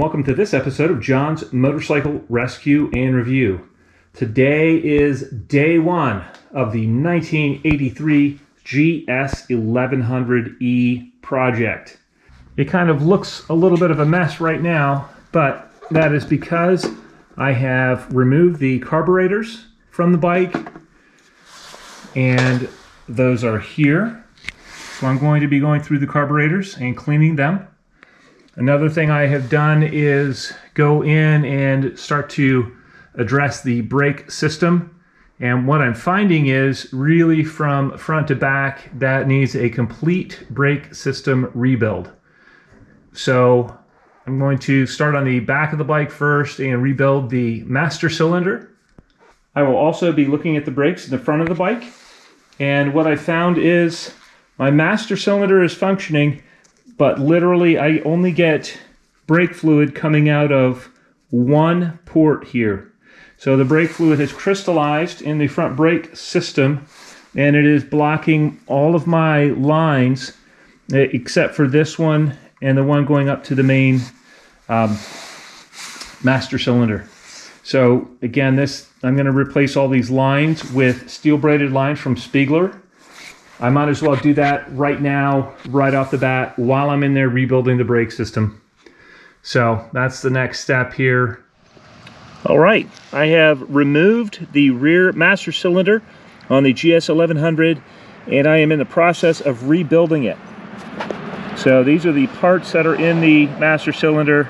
and welcome to this episode of John's Motorcycle Rescue and Review. Today is day one of the 1983 GS1100E project. It kind of looks a little bit of a mess right now, but that is because I have removed the carburetors from the bike, and those are here. So I'm going to be going through the carburetors and cleaning them. Another thing I have done is go in and start to address the brake system. And what I'm finding is really from front to back, that needs a complete brake system rebuild. So I'm going to start on the back of the bike first and rebuild the master cylinder. I will also be looking at the brakes in the front of the bike. And what I found is my master cylinder is functioning, but literally I only get brake fluid coming out of one port here. So the brake fluid has crystallized in the front brake system, and it is blocking all of my lines except for this one and the one going up to the main master cylinder. So again, I'm going to replace all these lines with steel braided lines from Spiegler. I might as well do that right now, right off the bat, while I'm in there rebuilding the brake system. So that's the next step here. All right, I have removed the rear master cylinder on the GS1100, and I am in the process of rebuilding it. So these are the parts that are in the master cylinder,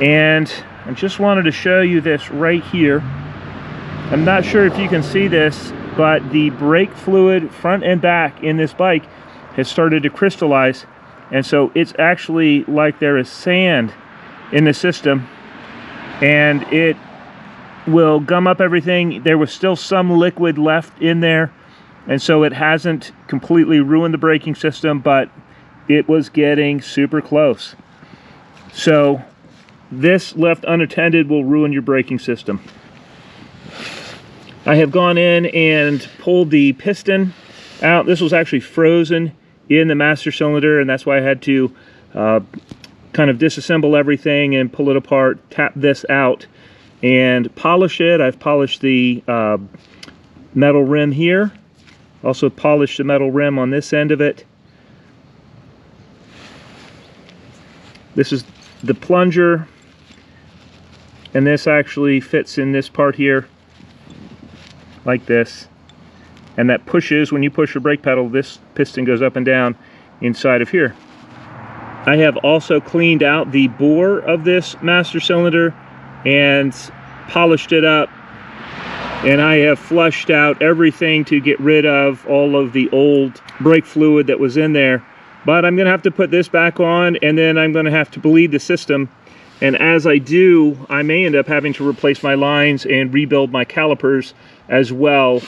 and I just wanted to show you this right here. I'm not sure if you can see this, but the brake fluid front and back in this bike has started to crystallize, and so it's actually like there is sand in the system, and it will gum up everything. There was still some liquid left in there, and so it hasn't completely ruined the braking system, but it was getting super close. So this left unattended will ruin your braking system. I have gone in and pulled the piston out. This was actually frozen in the master cylinder, and that's why I had to kind of disassemble everything and pull it apart, tap this out, and polish it. I've polished the metal rim here. Also polished the metal rim on this end of it. This is the plunger, and this actually fits in this part here, like this, and that pushes, when you push your brake pedal, this piston goes up and down inside of here. I have also cleaned out the bore of this master cylinder and polished it up, and I have flushed out everything to get rid of all of the old brake fluid that was in there. But I'm going to have to put this back on, and then I'm going to have to bleed the system. And as I do, I may end up having to replace my lines and rebuild my calipers as well,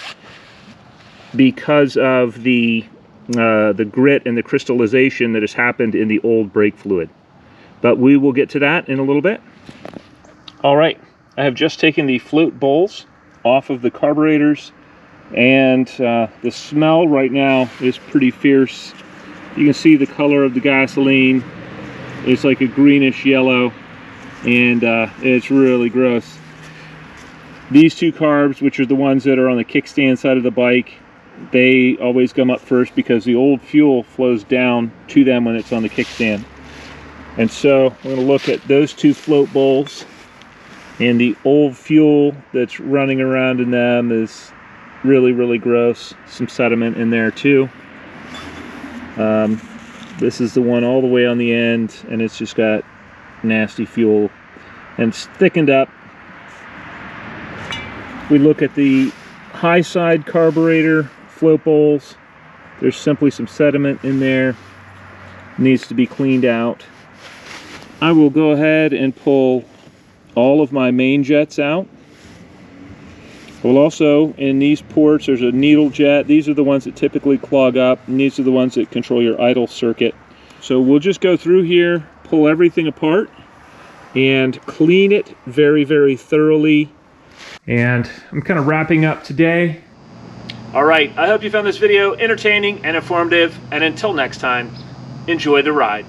because of the grit and the crystallization that has happened in the old brake fluid. But we will get to that in a little bit. All right, I have just taken the float bowls off of the carburetors, and the smell right now is pretty fierce. You can see the color of the gasoline. It's like a greenish yellow, and it's really gross. These two carbs, which are the ones that are on the kickstand side of the bike, they always come up first because the old fuel flows down to them when it's on the kickstand. And so we're going to look at those two float bowls, and the old fuel that's running around in them is really, really gross. Some sediment in there too. This is the one all the way on the end, and it's just got nasty fuel and it's thickened up. We look at the high side carburetor float bowls. There's simply some sediment in there. It needs to be cleaned out. I will go ahead and pull all of my main jets out. Well, also in these ports there's a needle jet. These are the ones that typically clog up, and these are the ones that control your idle circuit. So we'll just go through here, pull everything apart, and clean it very, very thoroughly. And I'm kind of wrapping up today. All right, I hope you found this video entertaining and informative, and until next time, enjoy the ride.